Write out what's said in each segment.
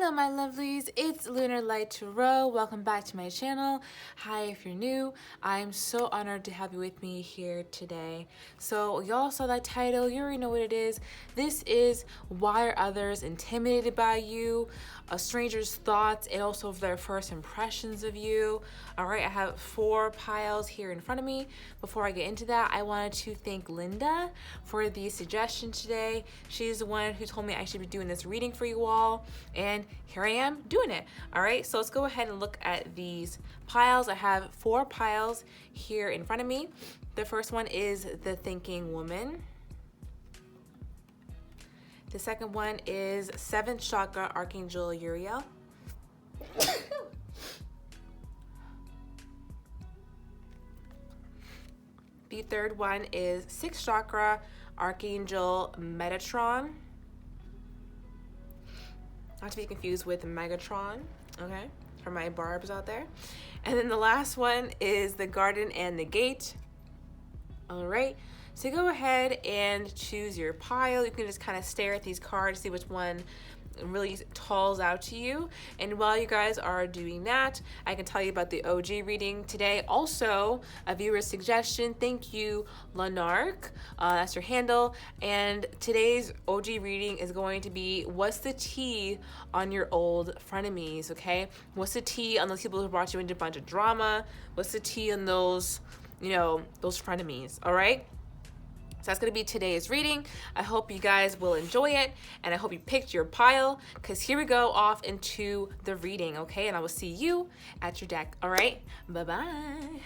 Hello my lovelies, it's Lunar Light Tarot. Welcome back to my channel. Hi if you're new. I'm so honored to have you with me here today. So y'all saw that title, you already know what it is. This is why are others intimidated by you, a stranger's thoughts, and also their first impressions of you. Alright, I have 4 piles here in front of me. Before I get into that, I wanted to thank Linda for the suggestion today. She's the one who told me I should be doing this reading for you all, and here I am doing it. All right, so let's go ahead and look at these piles. I have 4 piles here in front of me. The first one is the Thinking Woman. The second one is 7th Chakra, Archangel Uriel. The third one is 6th Chakra, Archangel Metatron. Not to be confused with Megatron, okay? For my barbs out there. And then the last one is the Garden and the Gate. All right, so go ahead and choose your pile. You can just kind of stare at these cards, see which one really talls out to you. And while you guys are doing that, I can tell you about the OG reading today. Also, a viewer suggestion. Thank you, Lanark. That's your handle. And today's OG reading is going to be what's the tea on your old frenemies, okay? What's the tea on those people who brought you into a bunch of drama? What's the tea on those, you know, those frenemies, all right? So that's going to be today's reading. I hope you guys will enjoy it, and I hope you picked your pile, because here we go off into the reading, okay? And I will see you at your deck, all right? Bye-bye.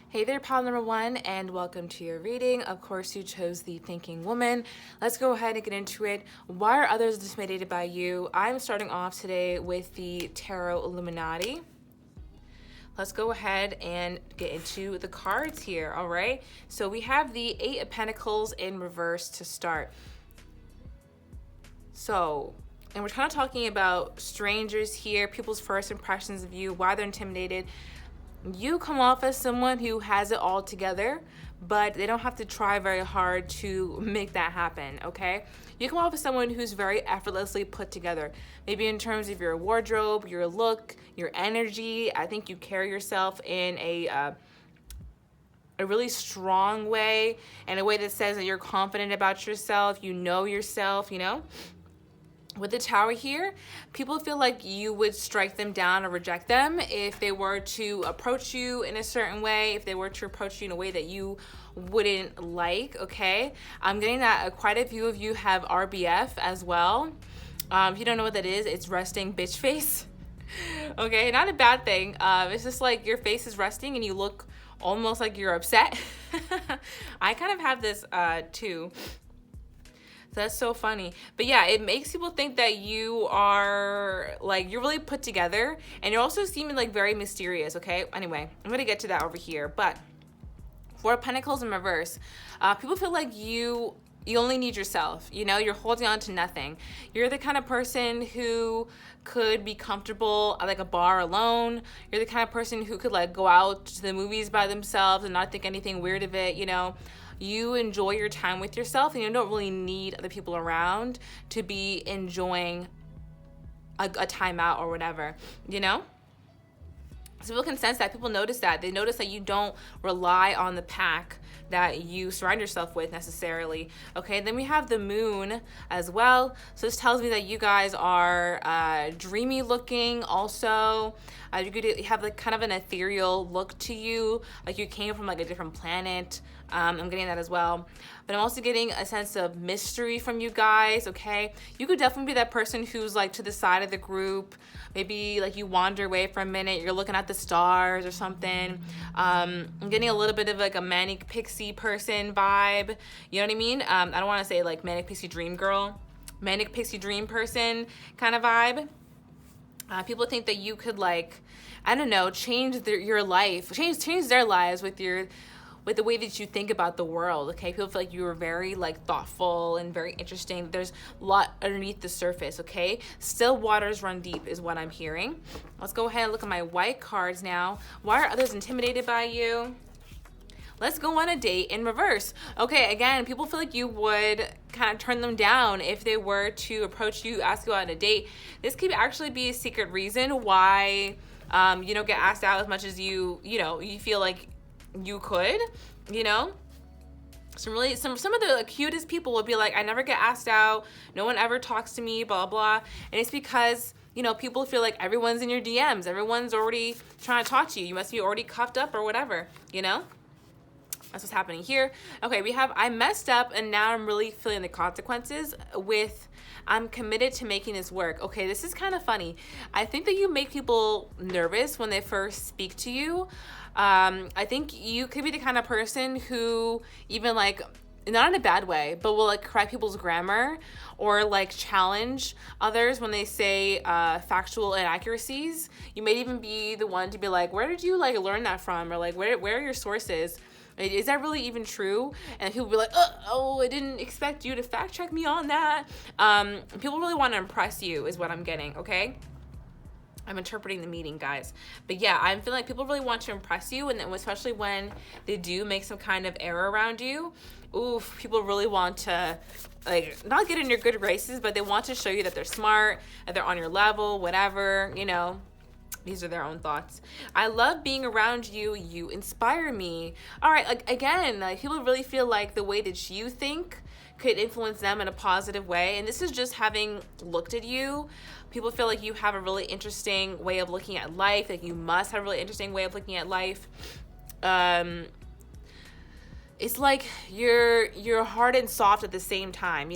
Hey there, pile number 1, and welcome to your reading. Of course, you chose the Thinking Woman. Let's go ahead and get into it. Why are others intimidated by you? I'm starting off today with the Tarot Illuminati. Let's go ahead and get into the cards here, all right? So we have the 8 of Pentacles in reverse to start. So, and we're kind of talking about strangers here, people's first impressions of you, why they're intimidated. You come off as someone who has it all together, but they don't have to try very hard to make that happen, okay? You come off as someone who's very effortlessly put together. Maybe in terms of your wardrobe, your look, your energy. I think you carry yourself in a really strong way, and a way that says that you're confident about yourself, you know yourself, you know? With the Tower here, people feel like you would strike them down or reject them if they were to approach you in a certain way, if they were to approach you in a way that you wouldn't like, okay? I'm getting that quite a few of you have RBF as well. If you don't know what that is, it's resting bitch face. Okay, not a bad thing. It's just like your face is resting and you look almost like you're upset. I kind of have this too. That's so funny. But yeah, it makes people think that you are like, you're really put together, and you're also seeming like very mysterious, okay? Anyway, I'm gonna get to that over here. But 4 of Pentacles in reverse, people feel like you only need yourself, you know? You're holding on to nothing. You're the kind of person who could be comfortable at like a bar alone. You're the kind of person who could like go out to the movies by themselves and not think anything weird of it, you know? You enjoy your time with yourself, and you don't really need other people around to be enjoying a time out or whatever, you know? So people can sense that. People notice that. They notice that you don't rely on the pack that you surround yourself with necessarily. Okay, then we have the Moon as well. So this tells me that you guys are dreamy looking also. You could have like kind of an ethereal look to you, like you came from like a different planet. I'm getting that as well. But I'm also getting a sense of mystery from you guys, okay? You could definitely be that person who's like to the side of the group. Maybe like you wander away for a minute, you're looking at the stars or something. I'm getting a little bit of like a manic pixie person vibe. You know what I mean? I don't want to say like manic pixie dream girl. Manic pixie dream person kind of vibe. People think that you could like, I don't know, change your life, change their lives with the way that you think about the world, okay? People feel like you are very like thoughtful and very interesting. There's a lot underneath the surface, okay? Still waters run deep is what I'm hearing. Let's go ahead and look at my white cards now. Why are others intimidated by you? let's go on a date in reverse. Okay, again, people feel like you would kind of turn them down if they were to approach you, ask you out on a date. This could actually be a secret reason why you don't get asked out as much as you feel like you could, some of the cutest people will be like, I never get asked out, no one ever talks to me, blah blah. And it's because people feel like everyone's in your DMs, everyone's already trying to talk to you, you must be already cuffed up or whatever. That's what's happening here. Okay, we have I messed up and now I'm really feeling the consequences with I'm committed to making this work. Okay, this is kind of funny. I think that you make people nervous when they first speak to you. I think you could be the kind of person who even like, not in a bad way, but will like correct people's grammar or like challenge others when they say factual inaccuracies. You may even be the one to be like, where did you like learn that from? Or like, where are your sources? Is that really even true? And people will be like, oh, I didn't expect you to fact check me on that. People really want to impress you is what I'm getting, okay? I'm interpreting the meeting, guys. But yeah, I'm feeling like people really want to impress you, and then especially when they do make some kind of error around you. Oof, people really want to like not get in your good graces, but they want to show you that they're smart, that they're on your level, whatever, These are their own thoughts. I love being around you. You inspire me. All right, like again, like people really feel like the way that you think could influence them in a positive way. And this is just having looked at you. People feel like you have a really interesting way of looking at life. Like you must have a really interesting way of looking at life. It's like you're hard and soft at the same time,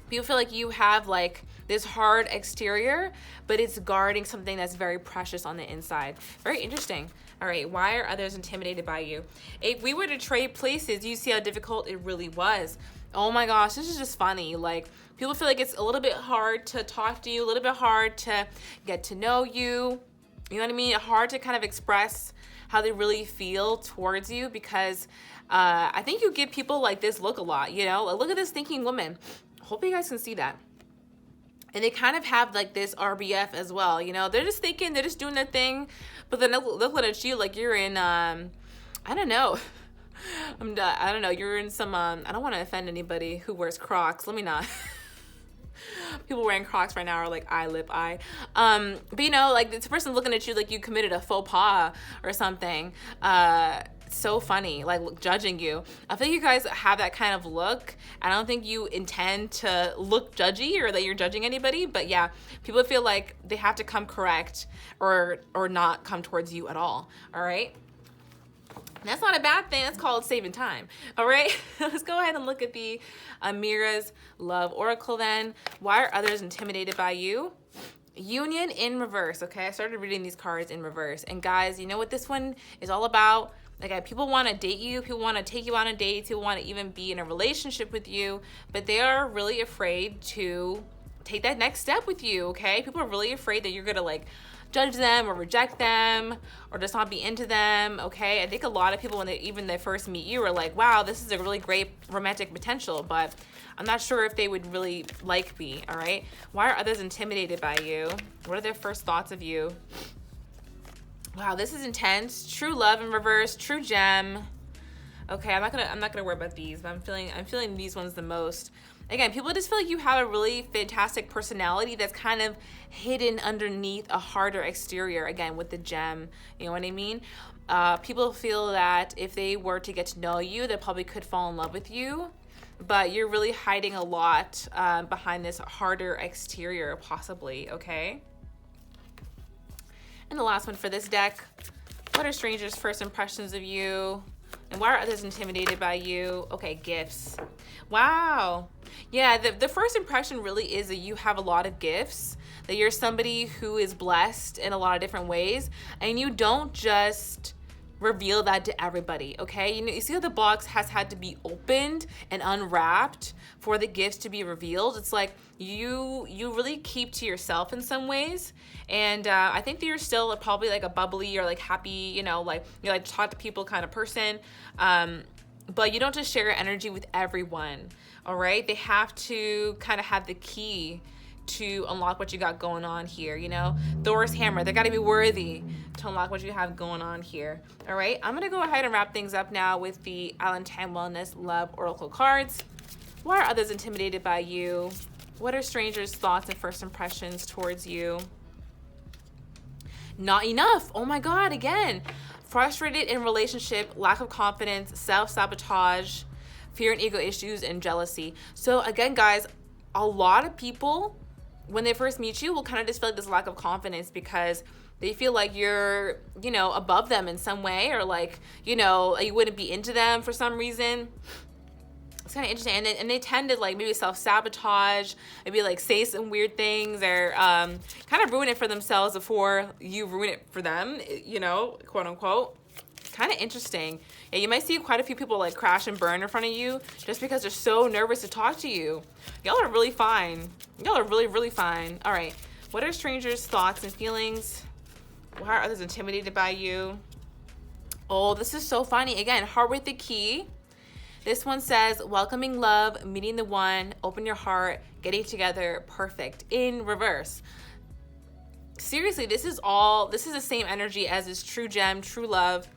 People feel like you have like this hard exterior, but it's guarding something that's very precious on the inside. Very interesting. All right, why are others intimidated by you? If we were to trade places, you see how difficult it really was. Oh my gosh, this is just funny. Like people feel like it's a little bit hard to talk to you, a little bit hard to get to know you. You know what I mean? Hard to kind of express how they really feel towards you because I think you give people like this look a lot, Like, look at this thinking woman. Hope you guys can see that. And they kind of have like this RBF as well, They're just thinking, they're just doing their thing, but then they're looking at you like you're in, I don't know. I don't know. You're in some, I don't want to offend anybody who wears Crocs. Let me not. People wearing Crocs right now are like eye. But like this person looking at you like you committed a faux pas or something. So funny, like judging you. I think you guys have that kind of look. I don't think you intend to look judgy or that you're judging anybody, but yeah, people feel like they have to come correct or not come towards you at all right? That's not a bad thing. That's called saving time. All right, let's go ahead and look at the Amira's Love Oracle then. Why are others intimidated by you? Union in reverse. Okay, I started reading these cards in reverse. And guys, you know what this one is all about? Like, people want to date you. People want to take you on a date. People want to even be in a relationship with you. But they are really afraid to take that next step with you, okay? People are really afraid that you're going to, like, judge them or reject them or just not be into them, okay? I think a lot of people, when they first meet you, are like, wow, this is a really great romantic potential, but I'm not sure if they would really like me, all right? Why are others intimidated by you? What are their first thoughts of you? Wow, this is intense. True love in reverse, true gem. Okay, I'm not gonna worry about these, but I'm feeling these ones the most. Again, people just feel like you have a really fantastic personality that's kind of hidden underneath a harder exterior, again, with the gem, you know what I mean? People feel that if they were to get to know you, they probably could fall in love with you, but you're really hiding a lot behind this harder exterior, possibly, okay? And the last one for this deck, what are strangers' first impressions of you? And why are others intimidated by you? Okay, gifts. Wow. Yeah, the first impression really is that you have a lot of gifts, that you're somebody who is blessed in a lot of different ways, and you don't just reveal that to everybody, okay? You see how the box has had to be opened and unwrapped for the gifts to be revealed? It's like you really keep to yourself in some ways, and I think that you're still probably like a bubbly or like happy, like you like to talk to people kind of person, but you don't just share your energy with everyone, all right? They have to kind of have the key to unlock what you got going on here, you know? Thor's hammer, they got to be worthy to unlock what you have going on here. All right, I'm going to go ahead and wrap things up now with the Allentown Wellness Love Oracle cards. Why are others intimidated by you? What are strangers' thoughts and first impressions towards you? Not enough. Oh my God, again. Frustrated in relationship, lack of confidence, self-sabotage, fear and ego issues, and jealousy. So again, guys, a lot of people, when they first meet you, will kind of just feel like this lack of confidence because they feel like you're, you know, above them in some way, or like, you know, you wouldn't be into them for some reason. It's kind of interesting, and they tend to like maybe self-sabotage, maybe like say some weird things, or kind of ruin it for themselves before you ruin it for them, you know, quote unquote. Kind of interesting. Yeah, you might see quite a few people like crash and burn in front of you just because they're so nervous to talk to you. Y'all are really fine. Y'all are really, really fine. All right, what are strangers' thoughts and feelings? Why are others intimidated by you? Oh, this is so funny. Again, heart with the key. This one says, welcoming love, meeting the one, open your heart, getting together, perfect. In reverse. Seriously, this is the same energy as this true gem, true love.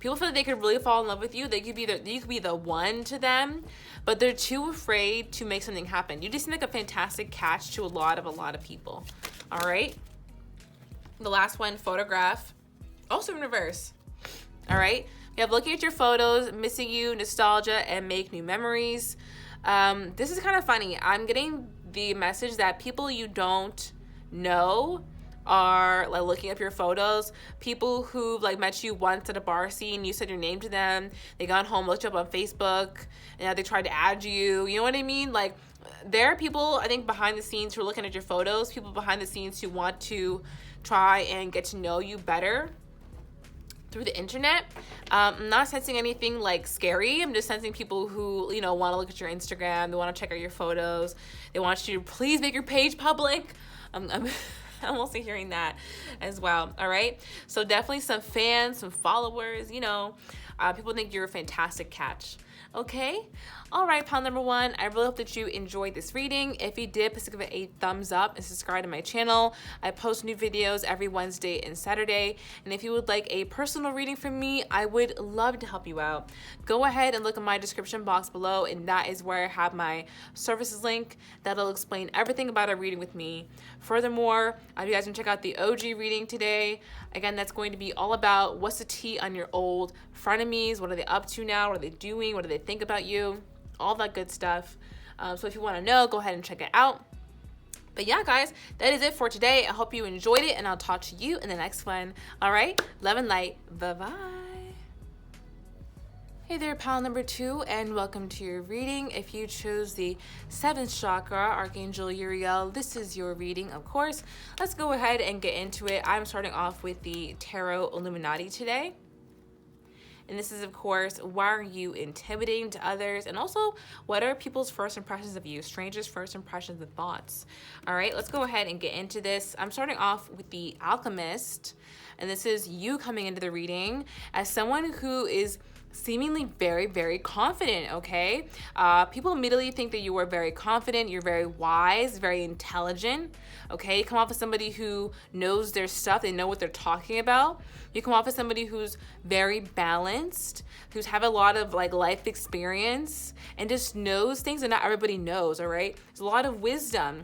People feel like they could really fall in love with you. You could be the one to them, but they're too afraid to make something happen. You just seem like a fantastic catch to a lot of people. All right. The last one, photograph. Also in reverse. All right. You have looking at your photos, missing you, nostalgia, and make new memories. This is kind of funny. I'm getting the message that people you don't know are like looking up your photos. People who like met you once at a bar scene, you said your name to them, they got home, looked you up on Facebook, and now they tried to add you. You know what I mean? Like, there are people, I think, behind the scenes who are looking at your photos, people behind the scenes who want to try and get to know you better through the internet. I'm not sensing anything like scary. I'm just sensing people who, you know, want to look at your Instagram. They want to check out your photos. They want you to please make your page public. I'm also hearing that as well. All right. So definitely some fans, some followers, you know, people think you're a fantastic catch. Okay. All right, pile number one. I really hope that you enjoyed this reading. If you did, please give it a thumbs up and subscribe to my channel. I post new videos every Wednesday and Saturday. And if you would like a personal reading from me, I would love to help you out. Go ahead and look in my description box below, and that is where I have my services link. That'll explain everything about a reading with me. Furthermore, you guys can check out the OG reading today. Again, that's going to be all about what's the tea on your old frenemies. What are they up to now? What are they doing? What do they think about you? All that good stuff. So if you want to know, go ahead and check it out. But yeah, guys, that is it for today. I hope you enjoyed it, and I'll talk to you in the next one. All right, love and light. Bye-bye. Hey there, pile number two, and welcome to your reading. If you chose the 7th chakra, Archangel Uriel, this is your reading, of course. Let's go ahead and get into it. I'm starting off with the Tarot Illuminati today. And this is, of course, why are you intimidating to others? And also, what are people's first impressions of you? Strangers' first impressions and thoughts. All right, let's go ahead and get into this. I'm starting off with the Alchemist. And this is you coming into the reading as someone who is seemingly very, very confident, okay? People immediately think that you are very confident, you're very wise, very intelligent, okay? You come off as somebody who knows their stuff, they know what they're talking about. You come off as somebody who's very balanced, who's have a lot of like life experience and just knows things that not everybody knows, all right? There's a lot of wisdom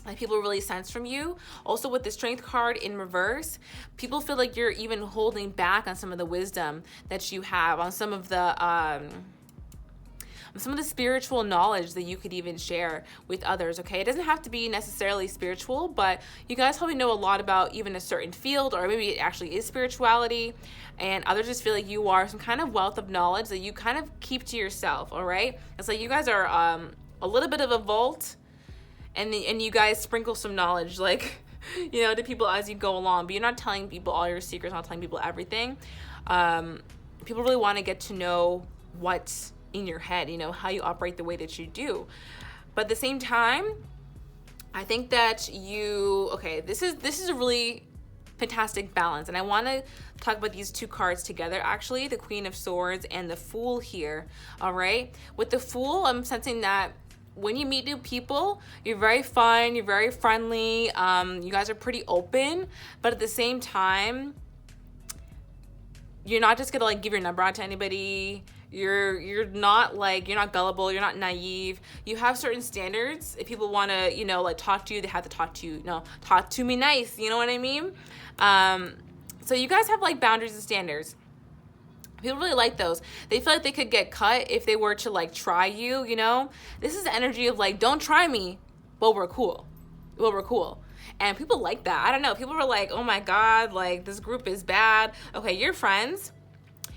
like people really sense from you. Also with the Strength card in reverse, people feel like you're even holding back on some of the wisdom that you have, on some of the spiritual knowledge that you could even share with others, okay? It doesn't have to be necessarily spiritual, but you guys probably know a lot about even a certain field, or maybe it actually is spirituality, and others just feel like you are some kind of wealth of knowledge that you kind of keep to yourself, all right? It's like you guys are a little bit of a vault, and you guys sprinkle some knowledge, like, you know, to people as you go along, but you're not telling people all your secrets, not telling people everything. People really want to get to know what's in your head, you know, how you operate the way that you do. But at the same time, I think that this is a really fantastic balance, and I want to talk about these two cards together, actually, the Queen of Swords and the Fool here. All right, with the Fool, I'm sensing that when you meet new people, you're very fun, you're very friendly, you guys are pretty open, but at the same time, you're not just gonna like give your number out to anybody. You're not gullible, you're not naive. You have certain standards. If people want to, you know, like talk to you, they have to talk to you. No, talk to me nice, you know what I mean? So you guys have like boundaries and standards. People really like those. They feel like they could get cut if they were to like try you, you know? This is the energy of like, don't try me, but we're cool. We're cool. And people like that. I don't know. People were like, oh my God, like this group is bad. Okay, you're friends.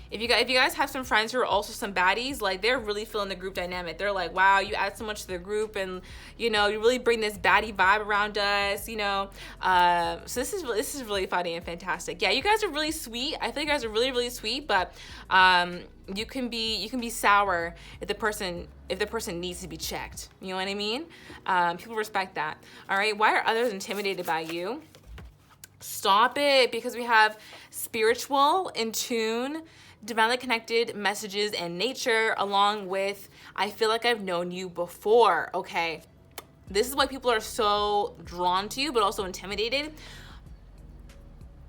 If you guys have some friends who are also some baddies, like they're really feeling the group dynamic. They're like, wow, you add so much to the group, and you know, you really bring this baddie vibe around us, you know. So this is really funny and fantastic. Yeah, you guys are really sweet. I feel you guys are really, really sweet, but you can be sour if the person needs to be checked. You know what I mean? People respect that. All right. Why are others intimidated by you? Stop it, because we have spiritual, in tune, divinely connected messages and nature, along with I feel like I've known you before. Okay, this is why people are so drawn to you, but also intimidated.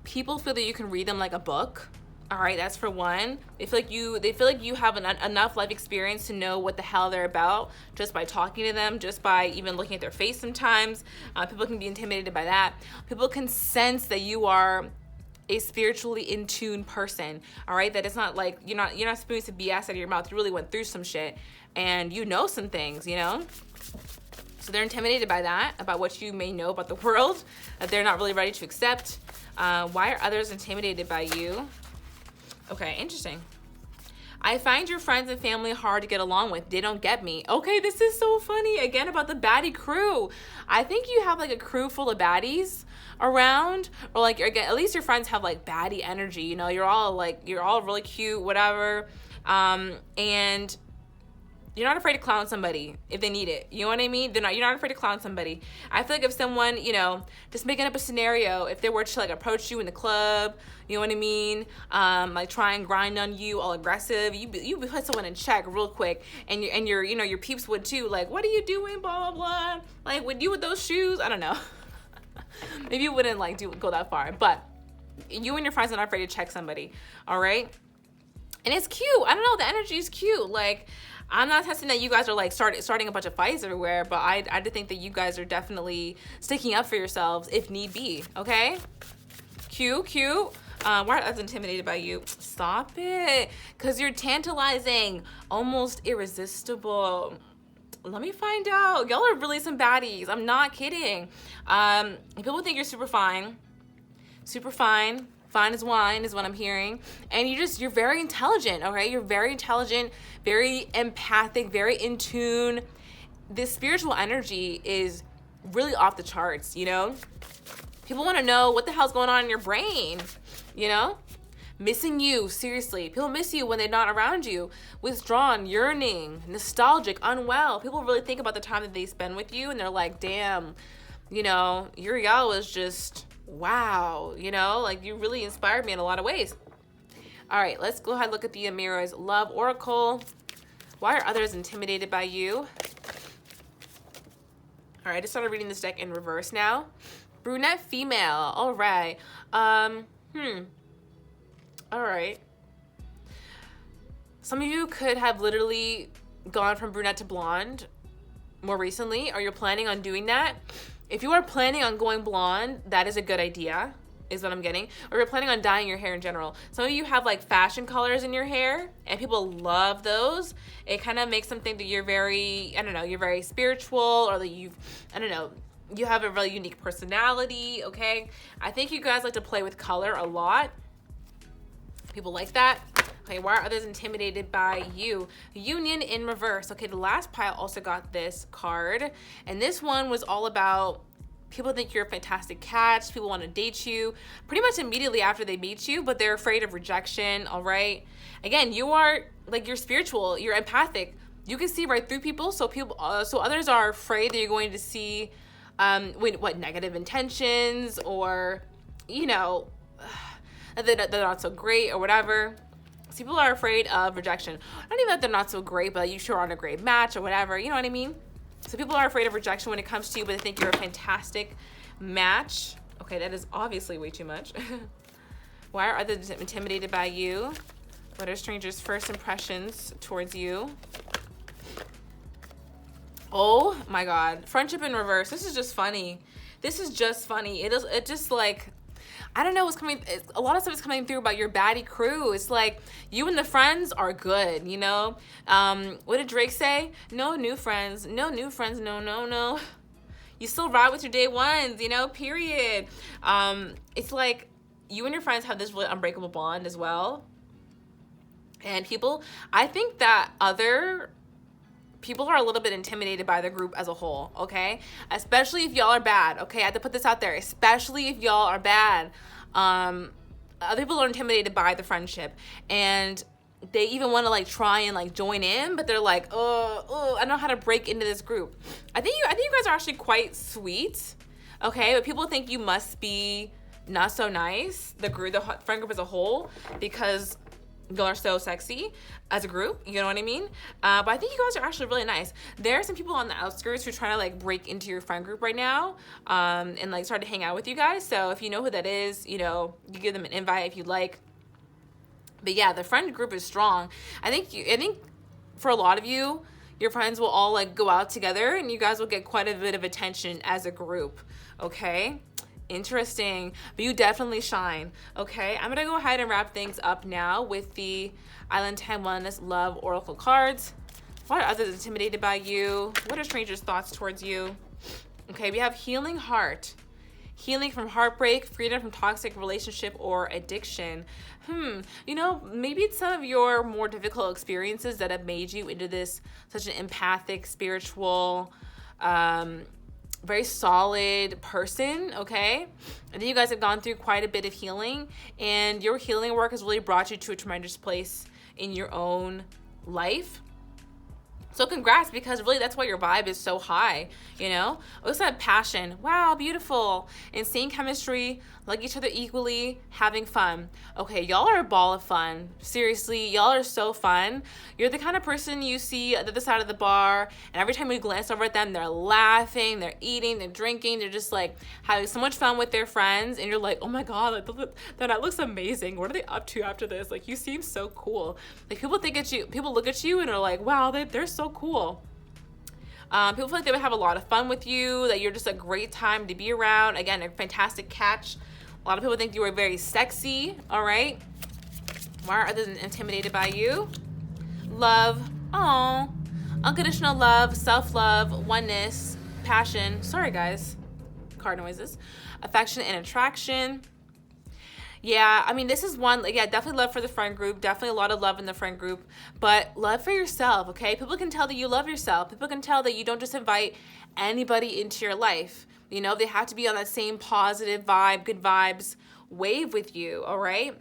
People feel that you can read them like a book. All right, that's for one. They feel like you have enough life experience to know what the hell they're about just by talking to them, just by even looking at their face sometimes. People can be intimidated by that. People can sense that you are a spiritually in tune person. All right, that it's not like you're not spewing some BS out of your mouth. You really went through some shit and you know some things, you know. So they're intimidated by that, about what you may know about the world, that they're not really ready to accept. Why are others intimidated by you? Okay, interesting. I find your friends and family hard to get along with. They don't get me. Okay, this is so funny. Again, about the baddie crew. I think you have like a crew full of baddies around, or like, again, at least your friends have like baddie energy. You know, you're all really cute, whatever. And you're not afraid to clown somebody if they need it. You know what I mean? You're not afraid to clown somebody. I feel like if someone, you know, just making up a scenario, if they were to like approach you in the club, you know what I mean? Like try and grind on you, all aggressive, you put someone in check real quick, and your you know, your peeps would too. Like, what are you doing? Blah blah blah. Like, would you with those shoes? I don't know. Maybe you wouldn't like go that far, but you and your friends are not afraid to check somebody. All right, and it's cute. I don't know. The energy is cute. Like, I'm not testing that you guys are like starting a bunch of fights everywhere, but I do think that you guys are definitely sticking up for yourselves if need be. Okay, cute. Why are others intimidated by you? Stop it, because you're tantalizing, almost irresistible. Let me find out. Y'all are really some baddies. I'm not kidding. People think you're super fine. Fine as wine is what I'm hearing. And you're very intelligent, okay? You're very intelligent, very empathic, very in tune. This spiritual energy is really off the charts, you know? People want to know what the hell's going on in your brain, you know? Missing you, seriously. People miss you when they're not around you. Withdrawn, yearning, nostalgic, unwell. People really think about the time that they spend with you, and they're like, damn, you know, Uriel was just... wow, you know, like you really inspired me in a lot of ways. All right, let's go ahead and look at the Amira's Love Oracle. Why are others intimidated by you? All right, I just started reading this deck in reverse now. Brunette female. All right. All right. Some of you could have literally gone from brunette to blonde more recently, or you're planning on doing that. If you are planning on going blonde, that is a good idea, is what I'm getting. Or you're planning on dyeing your hair in general. Some of you have like fashion colors in your hair, and people love those. It kind of makes them think that you're very, I don't know, you're very spiritual, or that you have a really unique personality, okay? I think you guys like to play with color a lot. People like that. Okay, why are others intimidated by you? Union in reverse. Okay, the last pile also got this card, and this one was all about people think you're a fantastic catch. People want to date you pretty much immediately after they meet you, but they're afraid of rejection. All right, again, you are like, you're spiritual, you're empathic, you can see right through people. So others are afraid that you're going to see negative intentions, or you know, that they're not so great or whatever. So people are afraid of rejection. Not even that they're not so great, but you sure aren't a great match or whatever. You know what I mean? So people are afraid of rejection when it comes to you, but they think you're a fantastic match. Okay, that is obviously way too much. Why are others intimidated by you? What are strangers' first impressions towards you? Oh my God. Friendship in reverse. This is just funny. This is just funny. It just like, I don't know what's coming. A lot of stuff is coming through about your baddie crew. It's like you and the friends are good, you know? What did Drake say? No new friends. No new friends. No, no, no. You still ride with your day ones, you know, period. It's like you and your friends have this really unbreakable bond as well. And people, I think that other people are a little bit intimidated by the group as a whole, okay? Especially if y'all are bad, okay? I have to put this out there. Especially if y'all are bad. Other people are intimidated by the friendship. And they even want to like try and like join in, but they're like, I don't know how to break into this group. I think you guys are actually quite sweet, okay? But people think you must be not so nice, the friend group as a whole, because y'all are so sexy as a group, you know what I mean? But I think you guys are actually really nice. There are some people on the outskirts who are trying to like break into your friend group right now, and like start to hang out with you guys. So if you know who that is, you know, you give them an invite if you'd like. But yeah, the friend group is strong. I think for a lot of you, your friends will all like go out together and you guys will get quite a bit of attention as a group, okay? Interesting, but you definitely shine, okay? I'm gonna go ahead and wrap things up now with the Island Time Wellness Love Oracle cards. What are others intimidated by you? What are strangers' thoughts towards you? Okay, we have Healing Heart. Healing from heartbreak, freedom from toxic relationship or addiction. You know, maybe it's some of your more difficult experiences that have made you into this such an empathic, spiritual, very solid person, okay? I think you guys have gone through quite a bit of healing, and your healing work has really brought you to a tremendous place in your own life. So congrats, because really that's why your vibe is so high, you know? Also have passion. Wow, beautiful. Insane chemistry, like each other equally, having fun. Okay, y'all are a ball of fun. Seriously, y'all are so fun. You're the kind of person you see at the other side of the bar, and every time you glance over at them, they're laughing, they're eating, they're drinking, they're just like having so much fun with their friends, and you're like, oh my God, that looks amazing. What are they up to after this? Like, you seem so cool. Like, people look at you and are like, wow, they're so cool. People feel like they would have a lot of fun with you, that you're just a great time to be around. Again, a fantastic catch. A lot of people think you are very sexy, all right? Why are others intimidated by you? Love, unconditional love, self-love, oneness, passion. Sorry, guys, card noises. Affection and attraction. Yeah, I mean, this is one, like, yeah, definitely love for the friend group. Definitely a lot of love in the friend group. But love for yourself, okay? People can tell that you love yourself. People can tell that you don't just invite anybody into your life. You know, they have to be on that same positive vibe, good vibes wave with you, all right?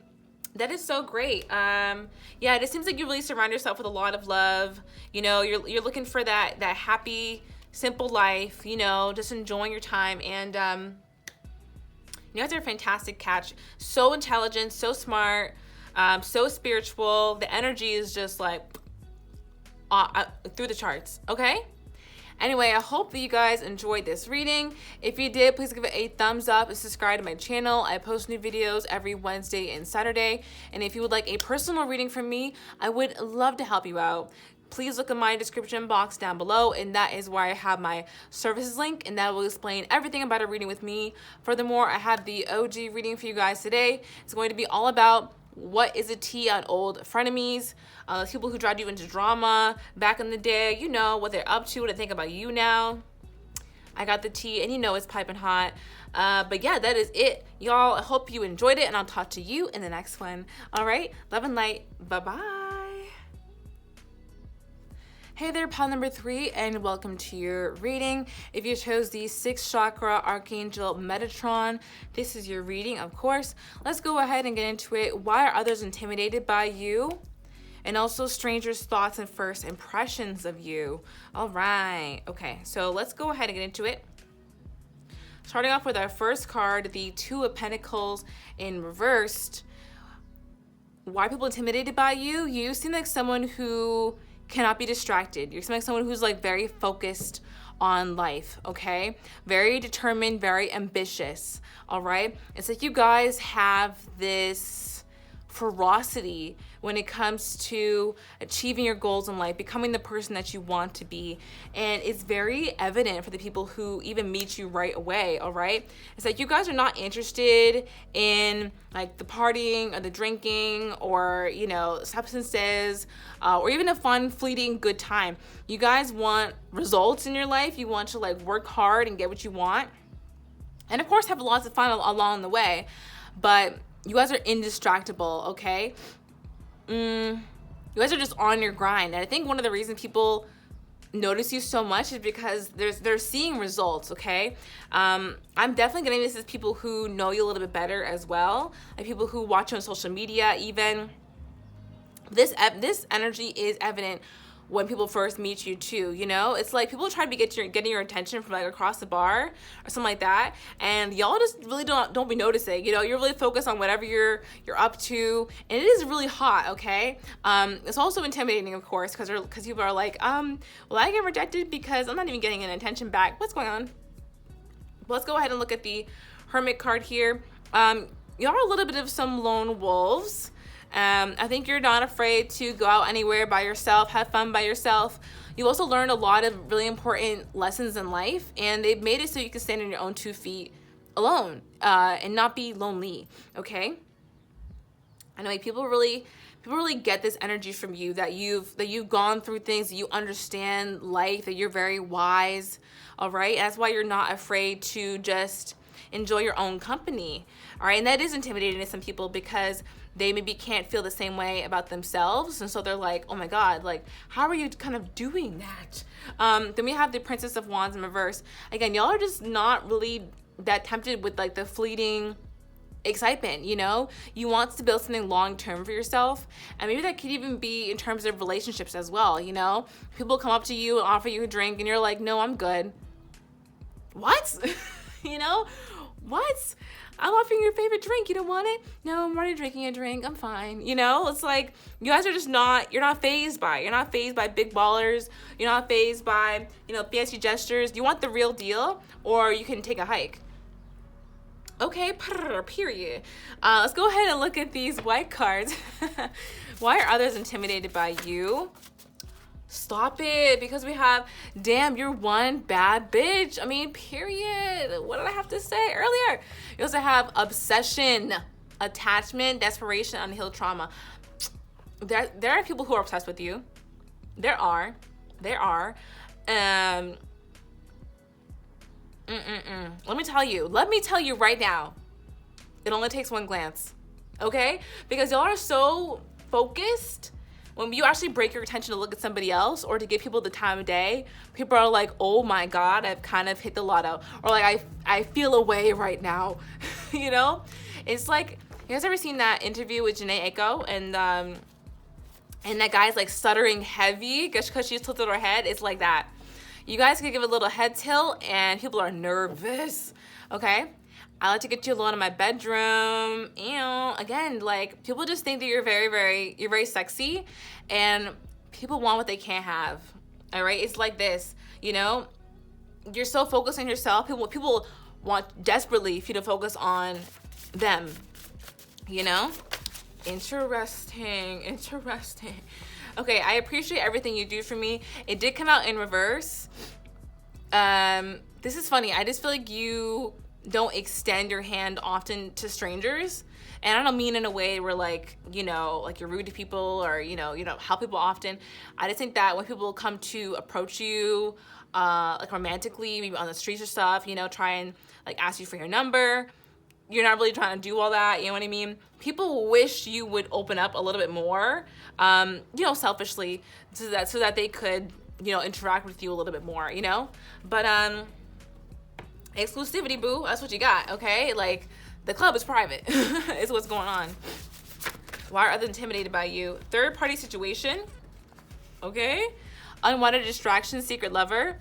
That is so great. Yeah, it just seems like you really surround yourself with a lot of love. You know, you're looking for that happy, simple life, you know, just enjoying your time. And you guys are a fantastic catch. So intelligent, so smart, so spiritual. The energy is just like through the charts, okay? Anyway, I hope that you guys enjoyed this reading. If you did, please give it a thumbs up and subscribe to my channel. I post new videos every Wednesday and Saturday. And if you would like a personal reading from me, I would love to help you out. Please look at my description box down below, and that is where I have my services link, and that will explain everything about a reading with me. Furthermore, I have the OG reading for you guys today. It's going to be all about what is a tea on old frenemies, people who dragged you into drama back in the day, you know, what they're up to, what they think about you now. I got the tea, and you know it's piping hot. But yeah, that is it. Y'all, I hope you enjoyed it, and I'll talk to you in the next one. All right, love and light. Bye-bye. Hey there, pile number 3, and welcome to your reading. If you chose the 6th chakra Archangel Metatron, this is your reading, of course. Let's go ahead and get into it. Why are others intimidated by you? And also strangers' thoughts and first impressions of you. All right. Okay, so let's go ahead and get into it. Starting off with our first card, the 2 of Pentacles in reversed. Why are people intimidated by you? You seem like someone who cannot be distracted. You seem like someone who's like very focused on life, okay? Very determined, very ambitious, all right? It's like you guys have this ferocity when it comes to achieving your goals in life, becoming the person that you want to be. And it's very evident for the people who even meet you right away, all right? It's like you guys are not interested in like the partying or the drinking or, you know, substances or even a fun, fleeting good time. You guys want results in your life. You want to like work hard and get what you want. And of course have lots of fun along the way. But you guys are indistractable, okay? You guys are just on your grind. And I think one of the reasons people notice you so much is because they're seeing results, okay? I'm definitely getting this as people who know you a little bit better as well. Like people who watch you on social media even. This energy is evident when people first meet you too, you know? It's like people try to getting your attention from like across the bar or something like that, and y'all just really don't be noticing, you know? You're really focused on whatever you're up to, and it is really hot, okay? It's also intimidating, of course, because people are like, will I get rejected because I'm not even getting an attention back? What's going on? Let's go ahead and look at the Hermit card here. Y'all are a little bit of some lone wolves. I think you're not afraid to go out anywhere by yourself, have fun by yourself. You've also learned a lot of really important lessons in life, and they've made it so you can stand on your own 2 feet alone and not be lonely, okay? Anyway, people really get this energy from you that you've gone through things, that you understand life, that you're very wise, all right? That's why you're not afraid to just enjoy your own company, all right? And that is intimidating to some people because they maybe can't feel the same way about themselves, and so they're like, oh my god, like how are you kind of doing that? Then we have the Princess of Wands in reverse. Again, y'all are just not really that tempted with like the fleeting excitement, you know? You want to build something long-term for yourself, and maybe that could even be in terms of relationships as well, you know? People come up to you and offer you a drink and you're like, no, I'm good. What? You know? What? I'm offering your favorite drink. You don't want it? No, I'm already drinking a drink. I'm fine. You know, it's like you guys are just you're not fazed by it. You're not fazed by big ballers. You're not fazed by, you know, fancy gestures. You want the real deal, or you can take a hike. Okay, period. Let's go ahead and look at these white cards. Why are others intimidated by you? Stop it, because we have, damn, you're one bad bitch. I mean, period. What did I have to say earlier? You also have obsession, attachment, desperation, unhealed trauma. There are people who are obsessed with you. There are. Let me tell you right now, it only takes one glance, okay? Because y'all are so focused. When you actually break your attention to look at somebody else or to give people the time of day, people are like, oh my God, I've kind of hit the lotto. Or like, I feel away right now, you know? It's like, you guys ever seen that interview with Janae Aiko? And that guy's like stuttering heavy because she's tilted her head. It's like that. You guys can give a little head tilt and people are nervous, okay? I like to get you alone in my bedroom. And again, like people just think that you're very sexy, and people want what they can't have. All right, it's like this, you know. You're so focused on yourself. People want desperately for you to focus on them. You know, interesting. Okay, I appreciate everything you do for me. It did come out in reverse. This is funny. I just feel like you don't extend your hand often to strangers, and I don't mean in a way where like, you know, like you're rude to people or you know help people often. I just think that when people come to approach you like romantically, maybe on the streets or stuff, you know, try and like ask you for your number, you're not really trying to do all that, you know what I mean? People wish you would open up a little bit more, you know, selfishly, so that they could, you know, interact with you a little bit more, you know. But exclusivity, boo. That's what you got, okay? Like, the club is private. Is what's going on. Why are others intimidated by you? Third-party situation, okay? Unwanted distraction, secret lover,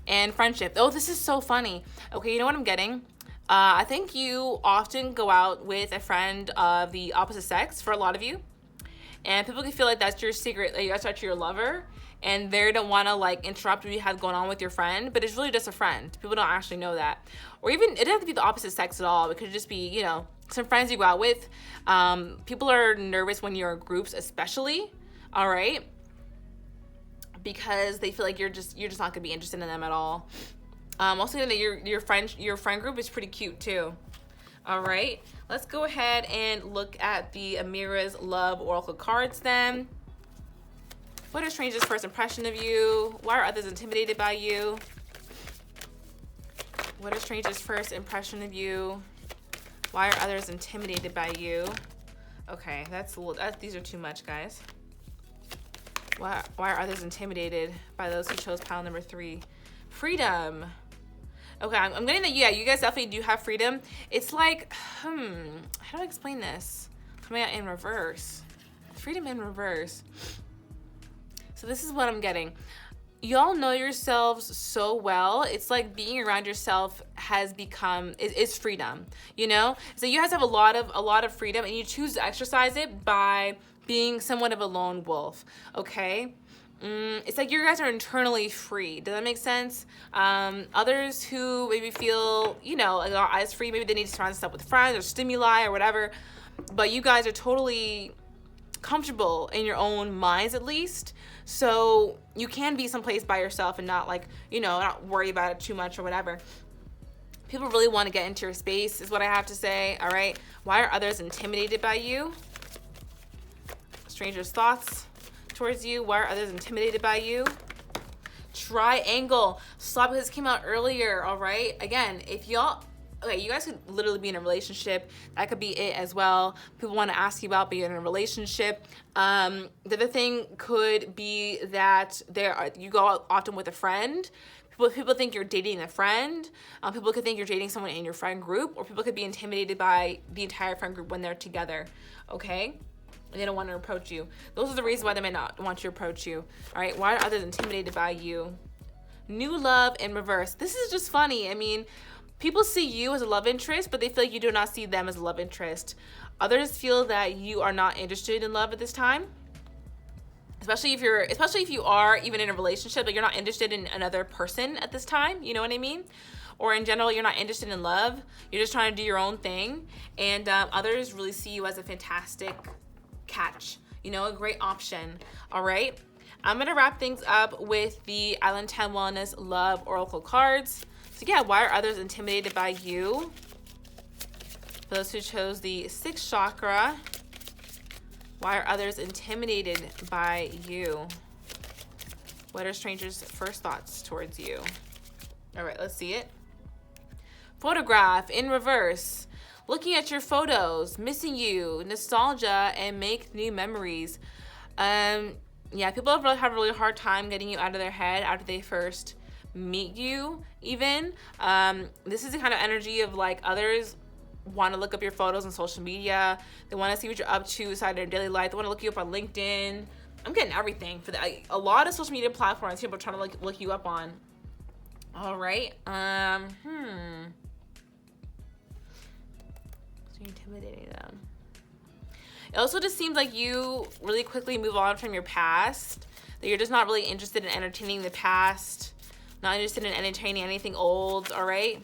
and friendship. Oh, this is so funny. Okay, you know what I'm getting? I think you often go out with a friend of the opposite sex, for a lot of you. And people can feel like that's your secret, like that's actually your lover, and they don't want to like interrupt what you have going on with your friend, but it's really just a friend. People don't actually know that. Or even, it doesn't have to be the opposite sex at all. It could just be, you know, some friends you go out with. People are nervous when you're in groups, especially, all right? Because they feel like you're just not gonna be interested in them at all. Also, that your friend group is pretty cute too. All right, let's go ahead and look at the Amira's Love Oracle cards then. What is strangers' first impression of you? Why are others intimidated by you? What is strangers' first impression of you? Why are others intimidated by you? Okay, these are too much, guys. Why are others intimidated by those who chose pile number 3? Freedom. Okay, I'm getting that, yeah, you guys definitely do have freedom. It's like, how do I explain this? Coming out in reverse. Freedom in reverse. So this is what I'm getting. Y'all know yourselves so well. It's like being around yourself has become, is freedom, you know? So you guys have a lot of freedom, and you choose to exercise it by being somewhat of a lone wolf, okay? It's like you guys are internally free. Does that make sense? Others who maybe feel, you know, as free, maybe they need to surround themselves with friends or stimuli or whatever, but you guys are totally comfortable in your own minds, at least. So you can be someplace by yourself and not like, you know, not worry about it too much or whatever. People really want to get into your space is what I have to say, all right? Why are others intimidated by you? Strangers' thoughts towards you. Why are others intimidated by you? Triangle. Stop, because this came out earlier, all right? Again, if y'all, okay, you guys could literally be in a relationship. That could be it as well. People want to ask you about being in a relationship. The other thing could be that you go out often with a friend. People think you're dating a friend. People could think you're dating someone in your friend group, or people could be intimidated by the entire friend group when they're together, okay? They don't want to approach you. Those are the reasons why they may not want to approach you. All right, why are others intimidated by you? New love in reverse. This is just funny. I mean, people see you as a love interest, but they feel like you do not see them as a love interest. Others feel that you are not interested in love at this time. Especially if you are even in a relationship, but you're not interested in another person at this time. You know what I mean? Or in general, you're not interested in love. You're just trying to do your own thing. And others really see you as a fantastic catch, you know, a great option. All right, I'm gonna wrap things up with the Island 10 Wellness Love Oracle cards. So yeah, why are others intimidated by you? For those who chose the 6th chakra, why are others intimidated by you? What are strangers' first thoughts towards you? All right, let's see it. Photograph in reverse. Looking at your photos, missing you, nostalgia, and make new memories. Yeah, people have a really hard time getting you out of their head after they first meet you, even. This is the kind of energy of like others want to look up your photos on social media. They want to see what you're up to inside their daily life. They want to look you up on LinkedIn. I'm getting everything for that. A lot of social media platforms people are trying to look you up on. All right. Intimidating them. It also just seems like you really quickly move on from your past, that you're just not really interested in entertaining the past, not interested in entertaining anything old. All right,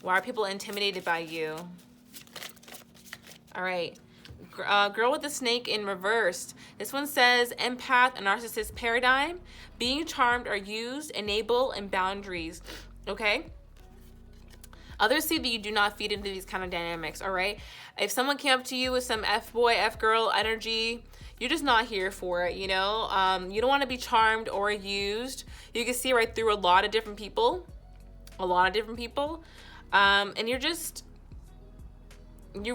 why are people intimidated by you? All right, girl with the snake in reversed. This one says empath and narcissist paradigm, being charmed or used, enable, and boundaries. Okay, others see that you do not feed into these kind of dynamics, all right? If someone came up to you with some F-boy, F-girl energy, you're just not here for it, you know? You don't want to be charmed or used. You can see right through a lot of different people. And you're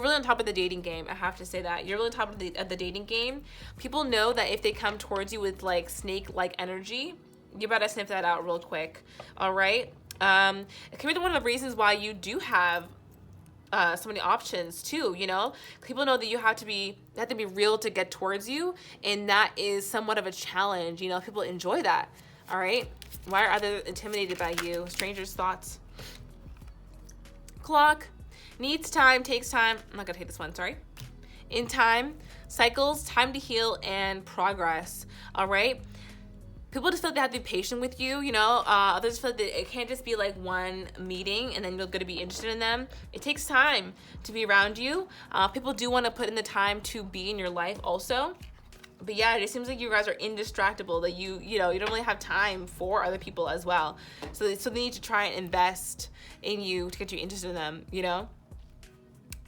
really on top of the dating game, I have to say that. You're really on top of the dating game. People know that if they come towards you with like snake-like energy, you better sniff that out real quick, all right? It can be one of the reasons why you do have so many options too, you know? People know that you have to be real to get towards you, and that is somewhat of a challenge, you know? People enjoy that, all right? Why are others intimidated by you? Strangers' thoughts. Clock. Needs time, takes time. I'm not gonna take this one, sorry. In time. cycles, time to heal, and progress. All right. People just feel like they have to be patient with you, you know. Others feel like it can't just be like one meeting and then you're going to be interested in them. It takes time to be around you. People do want to put in the time to be in your life also. But yeah, it just seems like you guys are indistractable, that you don't really have time for other people as well. So they need to try and invest in you to get you interested in them, you know.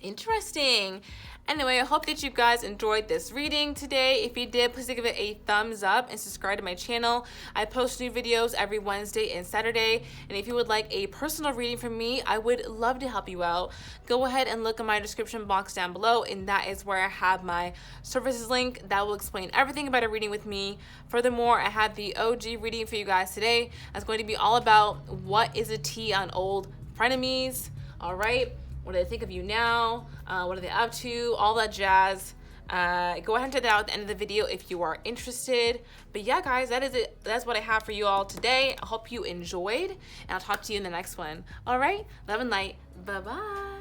Interesting. Anyway, I hope that you guys enjoyed this reading today. If you did, please give it a thumbs up and subscribe to my channel. I post new videos every Wednesday and Saturday. And if you would like a personal reading from me, I would love to help you out. Go ahead and look in my description box down below, and that is where I have my services link that will explain everything about a reading with me. Furthermore, I have the OG reading for you guys today. That's going to be all about what is a tea on old frenemies. All right. What do they think of you now? What are they up to? All that jazz. Go ahead and check that out at the end of the video if you are interested. But yeah, guys, that is it. That's what I have for you all today. I hope you enjoyed, and I'll talk to you in the next one. All right? Love and light. Bye-bye.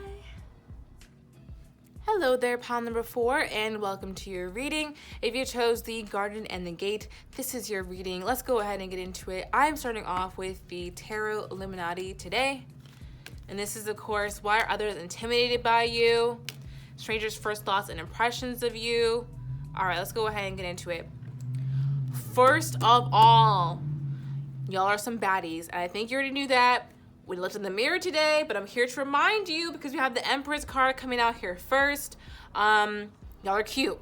Hello there, pile number 4, and welcome to your reading. If you chose the Garden and the Gate, this is your reading. Let's go ahead and get into it. I'm starting off with the Tarot Illuminati today. And this is, of course, why are others intimidated by you? Strangers' first thoughts and impressions of you. All right, let's go ahead and get into it. First of all, y'all are some baddies. And I think you already knew that. We looked in the mirror today, but I'm here to remind you because we have the Empress card coming out here first. Y'all are cute.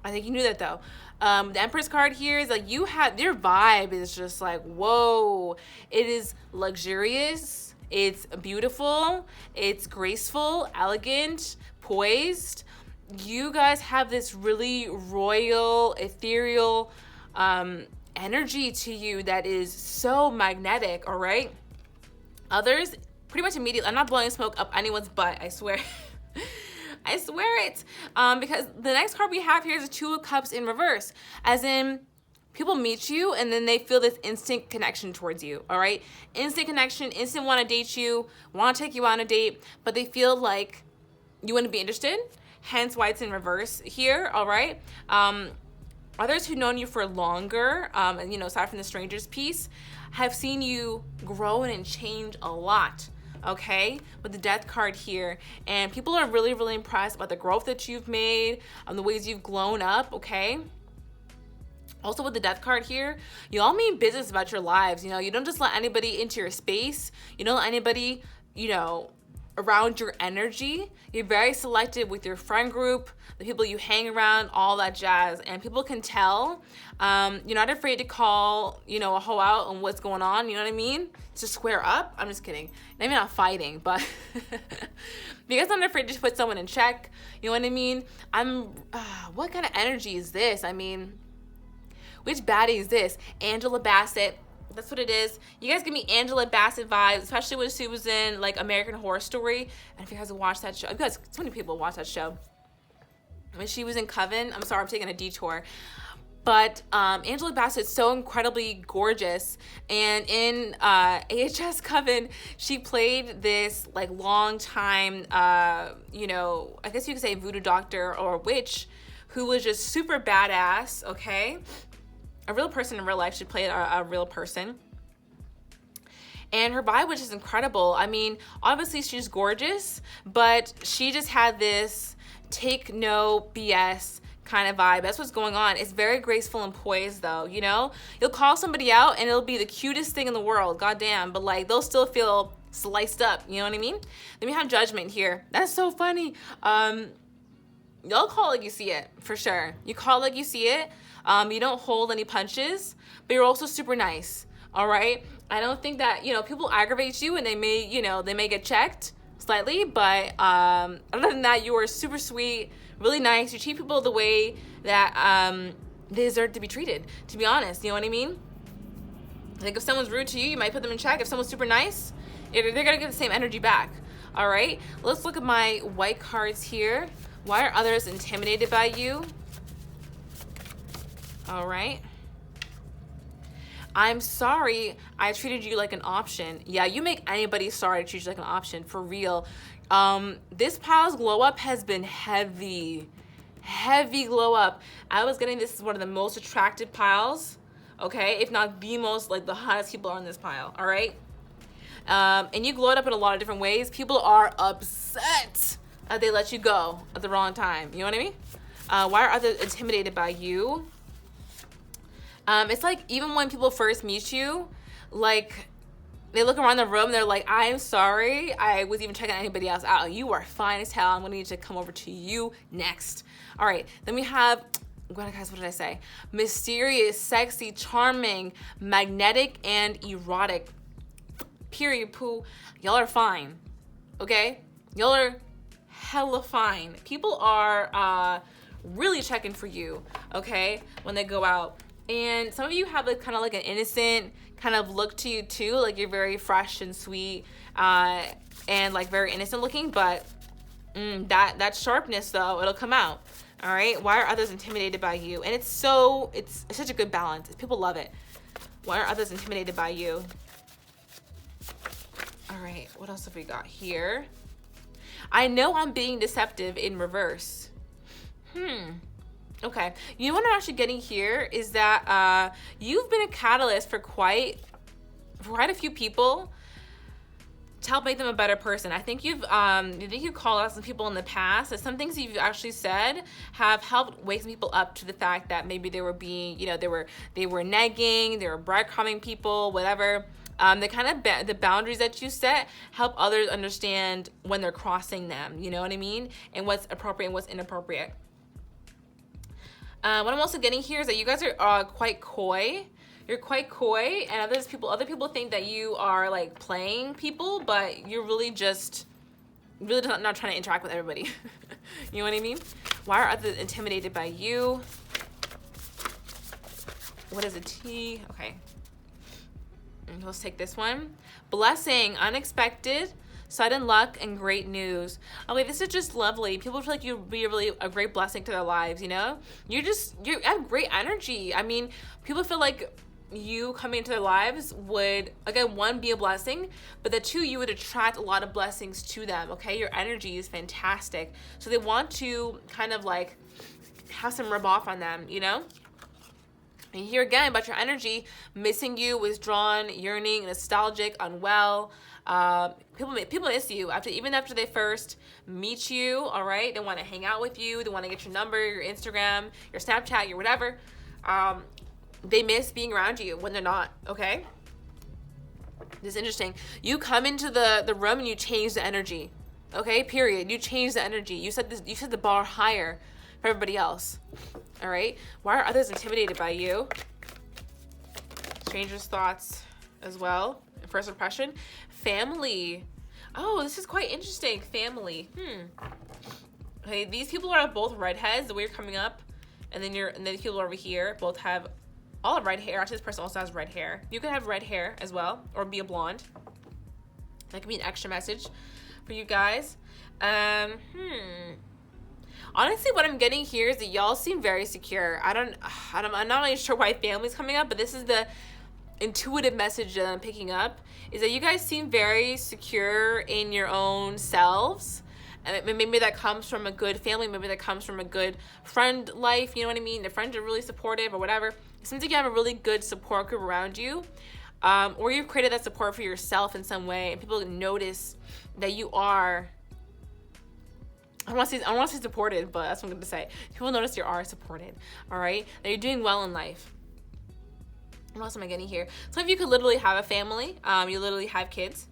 I think you knew that, though. The Empress card here is like your vibe is just like, whoa. It is luxurious. It's beautiful, it's graceful, elegant, poised. You guys have this really royal, ethereal energy to you that is so magnetic, all right? Others, pretty much immediately, I'm not blowing smoke up anyone's butt, I swear. I swear it. Because the next card we have here is the Two of Cups in reverse, as in, people meet you and then they feel this instant connection towards you, all right? Instant connection, instant want to date you, want to take you on a date, but they feel like you wouldn't be interested, hence why it's in reverse here, all right? Others who've known you for longer, and, you know, aside from the strangers piece, have seen you grow and change a lot, okay, with the Death card here. And people are really, really impressed about the growth that you've made, the ways you've grown up, okay? Also with the Death card here, you all mean business about your lives. You know, you don't just let anybody into your space. You don't let anybody, you know, around your energy. You're very selective with your friend group, the people you hang around, all that jazz. And people can tell. You're not afraid to call, you know, a hoe out on what's going on. You know what I mean? To square up. I'm just kidding. Maybe not fighting, but because I'm not afraid to put someone in check. You know what I mean? What kind of energy is this? I mean, which baddie is this? Angela Bassett. That's what it is. You guys give me Angela Bassett vibes, especially when she was in like American Horror Story. And if you guys have watched that show, because so many people watch that show. When she was in Coven, I'm sorry, I'm taking a detour. But Angela Bassett's so incredibly gorgeous. And in AHS Coven, she played this like long time, you know, I guess you could say voodoo doctor or witch who was just super badass, okay? A real person in real life should play a real person. And her vibe was just incredible. I mean, obviously she's gorgeous, but she just had this take no BS kind of vibe. That's what's going on. It's very graceful and poised though, you know? You'll call somebody out and it'll be the cutest thing in the world, goddamn, but like they'll still feel sliced up, you know what I mean? Then we have Judgment here. That's so funny. Y'all call like you see it, for sure. You call like you see it. You don't hold any punches, but you're also super nice, all right? I don't think that, you know, people aggravate you and they may, you know, they may get checked slightly, but other than that, you are super sweet, really nice. You treat people the way that they deserve to be treated, to be honest, you know what I mean? Like if someone's rude to you, you might put them in check. If someone's super nice, they're gonna get the same energy back, all right? Let's look at my white cards here. Why are others intimidated by you? All right. I'm sorry I treated you like an option. Yeah, you make anybody sorry to treat you like an option, for real. This pile's glow up has been heavy. heavy glow up. I was getting this is one of the most attractive piles, okay? If not the most, like the hottest people are on this pile, all right? And you glowed up in a lot of different ways. People are upset that they let you go at the wrong time. You know what I mean? Why are others intimidated by you? It's like even when people first meet you, like they look around the room, they're like, I'm sorry, I was even checking anybody else out. You are fine as hell. I'm gonna need to come over to you next. All right, then we have, what did I say? Mysterious, sexy, charming, magnetic, and erotic. Period, poo. Y'all are fine, okay? Y'all are hella fine. People are really checking for you, okay, when they go out. And some of you have like kind of like an innocent kind of look to you too, like you're very fresh and sweet and like very innocent looking, but that sharpness though, it'll come out. All right, why are others intimidated by you? And it's such a good balance. People love it. Why are others intimidated by you? All right, what else have we got here? I know I'm being deceptive in reverse. Okay, you know what I'm actually getting here is that you've been a catalyst for quite a few people to help make them a better person. I think you've called out some people in the past, and some things that you've actually said have helped wake some people up to the fact that maybe they were being, they were negging, they were breadcrumbing people, whatever. The boundaries that you set help others understand when they're crossing them, you know what I mean? And what's appropriate and what's inappropriate. What I'm also getting here is that you guys are quite coy. You're quite coy, and other people think that you are like playing people, but you're really not trying to interact with everybody. You know what I mean? Why are others intimidated by you? What is a T? Okay. Let's take this one. Blessing, unexpected, sudden luck, and great news. Okay, this is just lovely. People feel like you'd be really a great blessing to their lives, you know? You have great energy. I mean, people feel like you coming into their lives would, again, one, be a blessing, but the two, you would attract a lot of blessings to them, okay? Your energy is fantastic. So they want to kind of like have some rub off on them, you know? And here again about your energy, missing you, withdrawn, yearning, nostalgic, unwell. People miss you even after they first meet you. All right, they want to hang out with you. They want to get your number, your Instagram, your Snapchat, your whatever. They miss being around you when they're not. Okay, this is interesting. You come into the room and you change the energy. Okay, period. You change the energy. You set the bar higher for everybody else. All right, why are others intimidated by you? Strangers' thoughts as well. First impression. Family. Oh, this is quite interesting. Family. Okay, these people are both redheads. The way you're coming up, and then the people over here both have all have red hair. Actually, this person also has red hair. You can have red hair as well, or be a blonde. That could be an extra message for you guys. Honestly, what I'm getting here is that y'all seem very secure. I'm not really sure why family's coming up, but this is the intuitive message that I'm picking up, is that you guys seem very secure in your own selves. And maybe that comes from a good family. Maybe that comes from a good friend life. You know what I mean? The friends are really supportive or whatever. It seems like you have a really good support group around you. Or you've created that support for yourself in some way, and people notice that you are, I don't want to say supported, but that's what I'm going to say. People notice you are supported, all right? That you're doing well in life. What else am I getting here? Some of you could literally have a family. You literally have kids,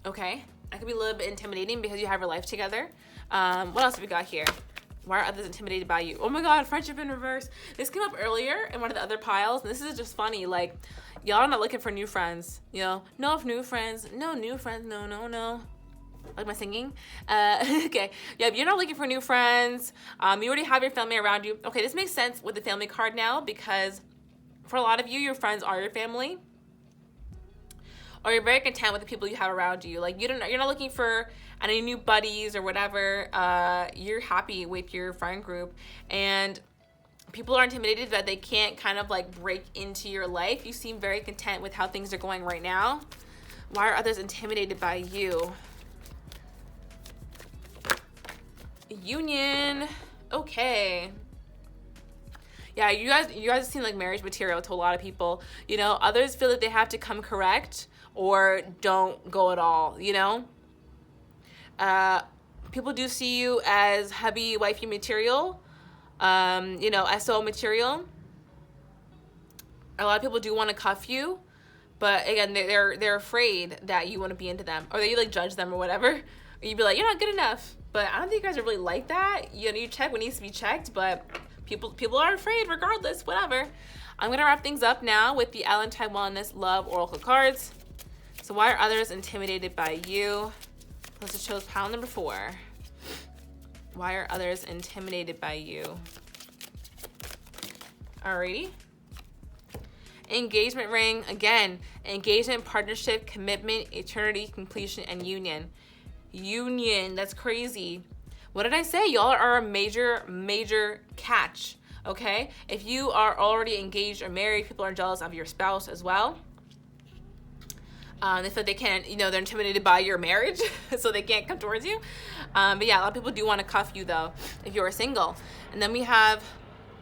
okay? That could be a little bit intimidating because you have your life together. What else have we got here? Why are others intimidated by you? Oh my God, friendship in reverse. This came up earlier in one of the other piles, and this is just funny. Like, y'all are not looking for new friends, you know? No new friends, no. Like my singing? Okay, yeah, you're not looking for new friends. You already have your family around you. Okay, this makes sense with the family card now, because for a lot of you, your friends are your family. Or you're very content with the people you have around you. Like, you're not looking for any new buddies or whatever. You're happy with your friend group. And people are intimidated that they can't kind of like break into your life. You seem very content with how things are going right now. Why are others intimidated by you? Union. Okay. Yeah, you guys seem like marriage material to a lot of people. You know, others feel that they have to come correct or don't go at all, you know? People do see you as hubby, wifey material, you know, SO material. A lot of people do want to cuff you, but again, they're afraid that you want to be into them, or that you like judge them or whatever. Or you'd be like, you're not good enough. But I don't think you guys are really like that. You know, you check what needs to be checked, but people are afraid regardless, whatever. I'm gonna wrap things up now with the Alentine Wellness Love Oracle cards. So why are others intimidated by you? Let's just chose pile number 4. Why are others intimidated by you? Alrighty. Engagement ring, again, engagement, partnership, commitment, eternity, completion, and union. Union, that's crazy. What did I say? Y'all are a major catch, okay? If you are already engaged or married, people are jealous of your spouse as well. They feel they can't, you know, they're intimidated by your marriage, so they can't come towards you. But yeah, a lot of people do want to cuff you, though, if you're single. And then we have,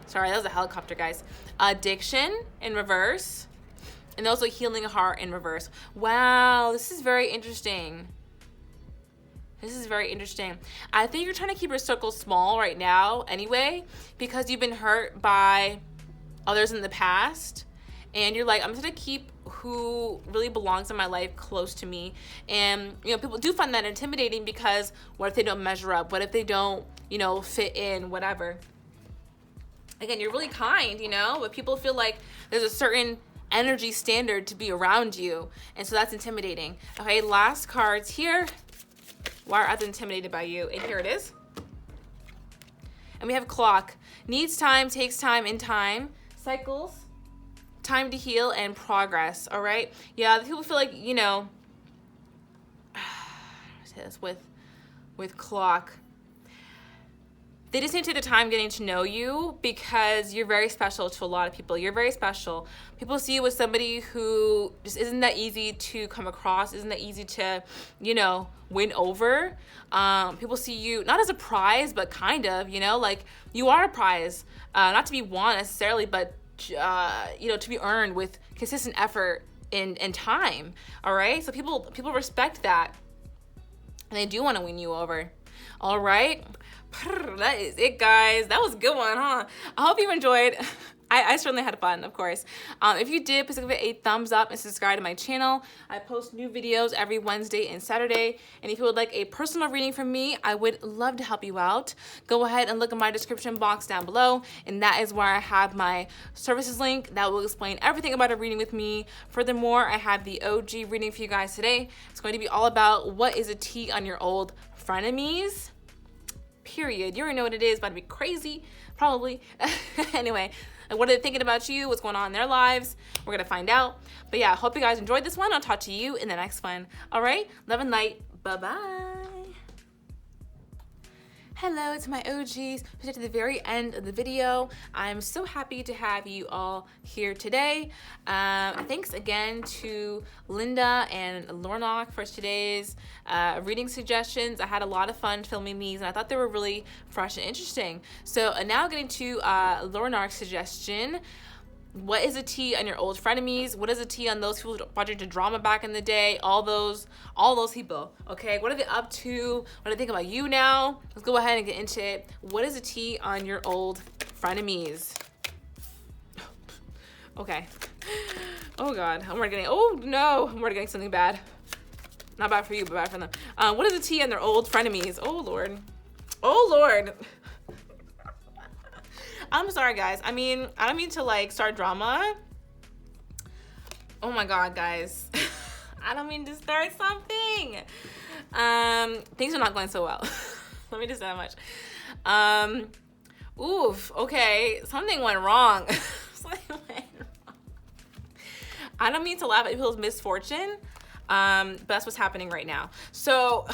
sorry, that was a helicopter, guys. Addiction in reverse. And also healing heart in reverse. Wow, this is very interesting. This is very interesting. I think you're trying to keep your circle small right now anyway, because you've been hurt by others in the past. And you're like, I'm just going to keep who really belongs in my life close to me. And, you know, people do find that intimidating because what if they don't measure up? What if they don't, you know, fit in, whatever? Again, you're really kind, you know, but people feel like there's a certain energy standard to be around you. And so that's intimidating. Okay, last cards here. Why are others intimidated by you? And here it is. And we have clock. Needs time, takes time, in time. Cycles. Time to heal and progress. All right. Yeah, people feel like, you know, with clock, they just need to take the time getting to know you because you're very special to a lot of people. You're very special. People see you as somebody who just isn't that easy to come across, isn't that easy to, you know, win over. People see you not as a prize, but kind of, you know, like you are a prize, not to be won necessarily, but you know, to be earned with consistent effort and time. All right, so people respect that, and they do want to win you over. All right, that is it, guys. That was a good one, huh? I hope you enjoyed. I certainly had fun, of course. If you did, please give it a thumbs up and subscribe to my channel. I post new videos every Wednesday and Saturday. And if you would like a personal reading from me, I would love to help you out. Go ahead and look in my description box down below. And that is where I have my services link that will explain everything about a reading with me. Furthermore, I have the OG reading for you guys today. It's going to be all about what is a tea on your old frenemies. Period. You already know what it is. About to be crazy, probably. Anyway. And what are they thinking about you? What's going on in their lives? We're going to find out. But yeah, I hope you guys enjoyed this one. I'll talk to you in the next one. All right. Love and light. Bye-bye. Hello to my OGs who stayed to the very end of the video. I'm so happy to have you all here today. Thanks again to Linda and Lornock for today's reading suggestions. I had a lot of fun filming these, and I thought they were really fresh and interesting. So now getting to Lornock's suggestion. What is a tea on your old frenemies? What is a tea on those people watching to drama back in the day? All those people, okay? What are they up to? What do they think about you now? Let's go ahead and get into it. What is a tea on your old frenemies? Okay. Oh, God. I'm already getting, oh, no. I'm already getting something bad. Not bad for you, but bad for them. What is a tea on their old frenemies? Oh, Lord. Oh, Lord. I'm sorry, guys. I mean, I don't mean to, like, start drama. Oh, my God, guys. I don't mean to start something. Things are not going so well. Let me just say that much. Oof. Okay. Something went wrong. Something went wrong. I don't mean to laugh at people's misfortune, but that's what's happening right now. So,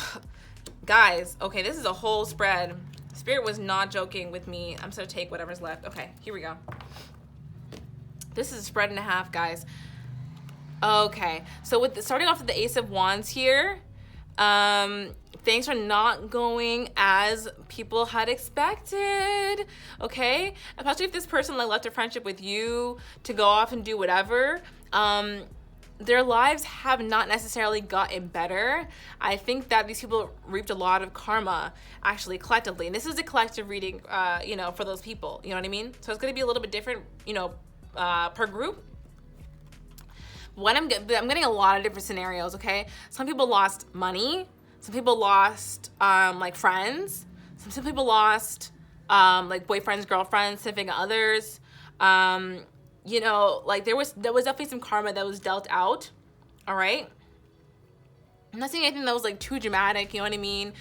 guys, okay, this is a whole spread. Spirit was not joking with me. I'm just gonna take whatever's left. Okay, here we go. This is a spread and a half, guys. Okay, so with starting off with the Ace of Wands here, Things are not going as people had expected, okay? Especially if this person like left a friendship with you to go off and do whatever. Their lives have not necessarily gotten better. I think that these people reaped a lot of karma, actually, collectively. And this is a collective reading, you know, for those people. You know what I mean? So it's going to be a little bit different, you know, per group. What I'm getting a lot of different scenarios, okay? Some people lost money. Some people lost, like, friends. Some people lost, like, boyfriends, girlfriends, significant others. You know, like there was definitely some karma that was dealt out, all right? I'm not saying anything that was like too dramatic, you know what I mean?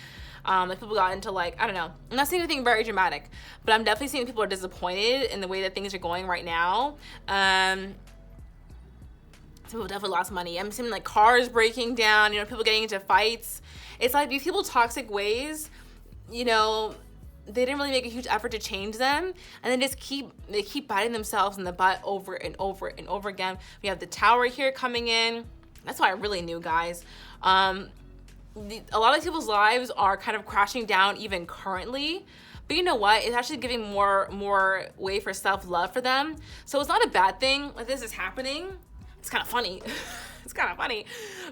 Like people got into like, I don't know. I'm not saying anything very dramatic, but I'm definitely seeing people are disappointed in the way that things are going right now. Some people definitely lost money. I'm seeing like cars breaking down, you know, people getting into fights. It's like these people toxic ways, you know, they didn't really make a huge effort to change them, and then they keep biting themselves in the butt over and over and over again. We have the Tower here coming in. That's why I really knew, guys. A lot of people's lives are kind of crashing down even currently, but you know what? It's actually giving more way for self-love for them. So it's not a bad thing like this is happening. It's kind of funny. It's kind of funny,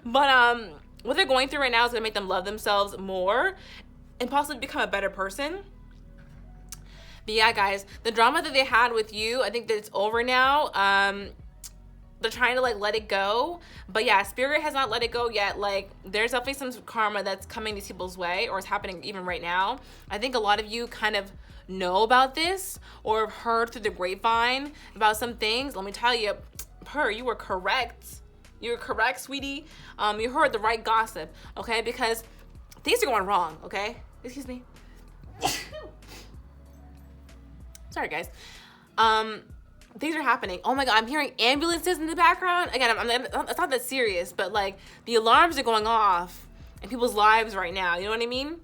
but what they're going through right now is gonna make them love themselves more and possibly become a better person. But yeah, guys, the drama that they had with you, I think that it's over now. They're trying to like let it go. But yeah, Spirit has not let it go yet. Like there's definitely some karma that's coming these people's way, or it's happening even right now. I think a lot of you kind of know about this or have heard through the grapevine about some things. Let me tell you, you were correct. You were correct, sweetie. You heard the right gossip, okay? Because things are going wrong, okay? Excuse me. Sorry, guys. Things are happening. Oh my God, I'm hearing ambulances in the background. Again, it's not that serious, but like the alarms are going off in people's lives right now. You know what I mean?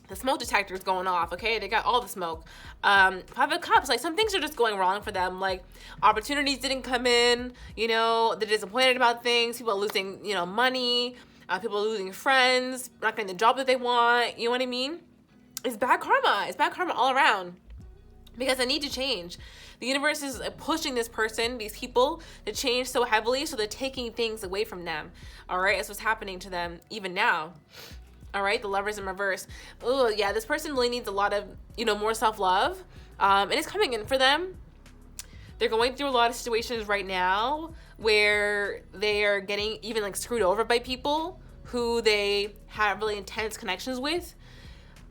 The smoke detector is going off, okay? They got all the smoke. Five of Cups, like some things are just going wrong for them. Like opportunities didn't come in, you know, they're disappointed about things. People are losing, you know, money. People are losing friends, not getting the job that they want. You know what I mean? It's bad karma. It's bad karma all around because I need to change. The universe is pushing this person, these people, to change so heavily, so they're taking things away from them. All right, that's what's happening to them even now. All right, the Lovers in reverse. Oh yeah, this person really needs a lot of, you know, more self-love, and it's coming in for them. They're going through a lot of situations right now where they are getting even like screwed over by people who they have really intense connections with.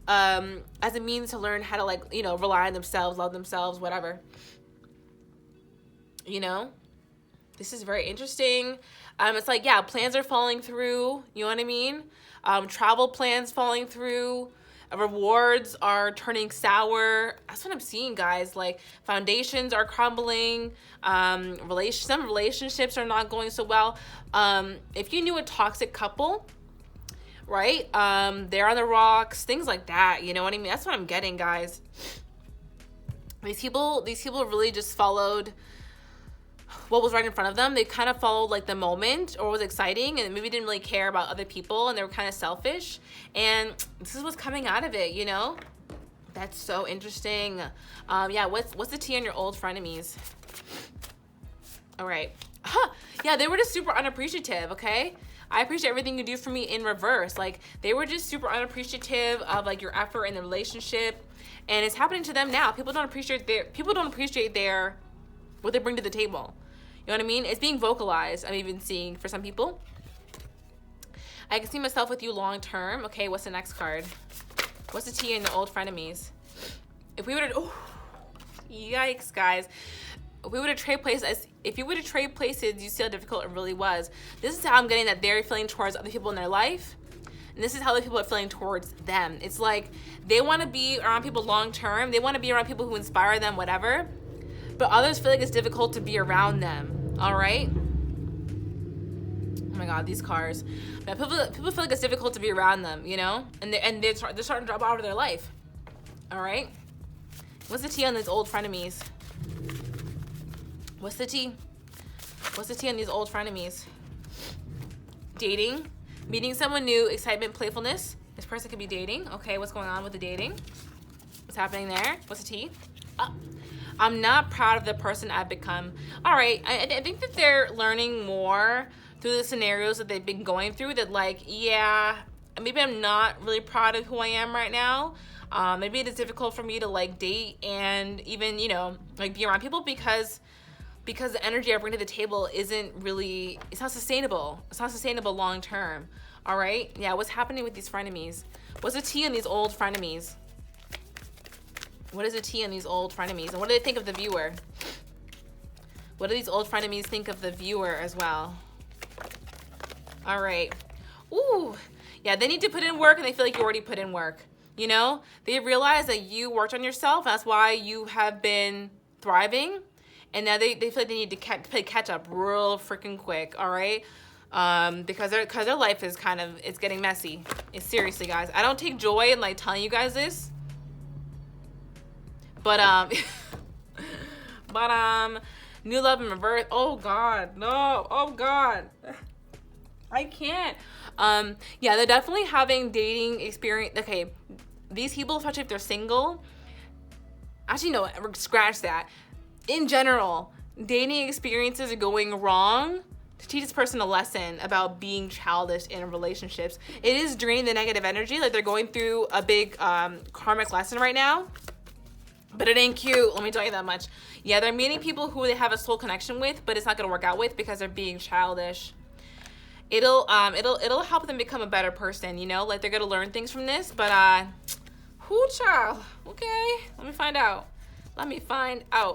As a means to learn how to like, you know, rely on themselves, love themselves, whatever. You know, this is very interesting. It's like, yeah, plans are falling through. You know what I mean? Travel plans falling through. Rewards are turning sour. That's what I'm seeing, guys. Like foundations are crumbling. Some relationships are not going so well. If you knew a toxic couple, right? They're on the rocks, things like that. You know what I mean? That's what I'm getting, guys. These people really just followed what was right in front of them. They kind of followed like the moment or what was exciting, and maybe didn't really care about other people, and they were kind of selfish. And this is what's coming out of it, you know? That's so interesting. Yeah, what's the tea on your old frenemies? All right. Yeah, they were just super unappreciative, okay? I appreciate everything you do for me in reverse. Like they were just super unappreciative of like your effort in the relationship, and it's happening to them now. People don't appreciate their what they bring to the table. You know what I mean? It's being vocalized. I'm even seeing for some people. I can see myself with you long term. Okay, what's the next card? What's the tea in the old frenemies? If we were to, yikes, guys. If you were to trade places, you see how difficult it really was. This is how I'm getting that they're feeling towards other people in their life. And this is how other people are feeling towards them. It's like they want to be around people long term. They want to be around people who inspire them, whatever. But others feel like it's difficult to be around them. All right? Oh my God, these cars. But people feel like it's difficult to be around them, you know? And they're starting to drop out of their life. All right? What's the tea on these old frenemies? What's the tea? What's the tea on these old frenemies? Dating. Meeting someone new, excitement, playfulness. This person could be dating. Okay, what's going on with the dating? What's happening there? What's the tea? I'm not proud of the person I've become. All right, I think that they're learning more through the scenarios that they've been going through, that like, yeah, maybe I'm not really proud of who I am right now. Maybe it is difficult for me to like date and even, you know, like be around people because the energy I bring to the table isn't really, it's not sustainable. It's not sustainable long term. All right? Yeah, what's happening with these frenemies? What's the tea on these old frenemies? What is the tea on these old frenemies? And what do they think of the viewer? What do these old frenemies think of the viewer as well? All right. Ooh. Yeah, they need to put in work, and they feel like you already put in work. You know? They realize that you worked on yourself. That's why you have been thriving. And now they feel like they need to play catch up real freaking quick, all right? Because their life is kind of, it's getting messy. It's seriously, guys. I don't take joy in like telling you guys this. But new love in reverse. Oh God, no. Oh God, I can't. Yeah, they're definitely having dating experience. Okay, these people, especially if they're single. Actually, no, scratch that. In general, dating experiences are going wrong to teach this person a lesson about being childish in relationships. It is draining the negative energy. Like they're going through a big karmic lesson right now. But it ain't cute, let me tell you that much. Yeah, they're meeting people who they have a soul connection with, but it's not gonna work out with because they're being childish. It'll help them become a better person, you know? Like they're gonna learn things from this, but whoo child, okay? Let me find out.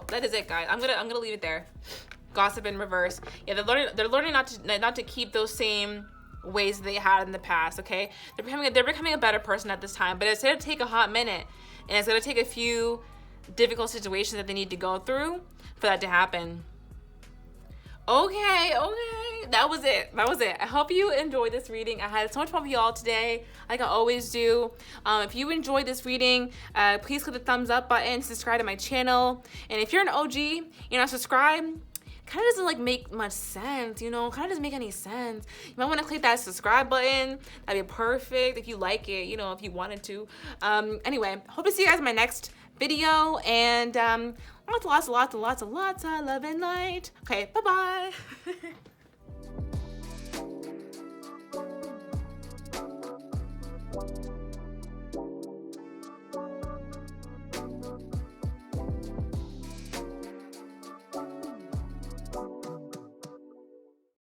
That is it, guys. I'm gonna leave it there. Gossip in reverse. Yeah, they're learning not to keep those same ways they had in the past, okay? They're becoming a better person at this time, but it's gonna take a hot minute, and it's gonna take a few difficult situations that they need to go through for that to happen. Okay, that was it. I hope you enjoyed this reading. I had so much fun with y'all today, like I always do. If you enjoyed this reading, please click the thumbs up button, subscribe to my channel, and if you're an OG, you're not subscribed, kind of doesn't like make much sense, you know, kind of doesn't make any sense. You might want to click that subscribe button. That'd be perfect if you like it, you know, if you wanted to. Anyway, hope to see you guys in my next video, and lots of love and light. Okay, bye-bye.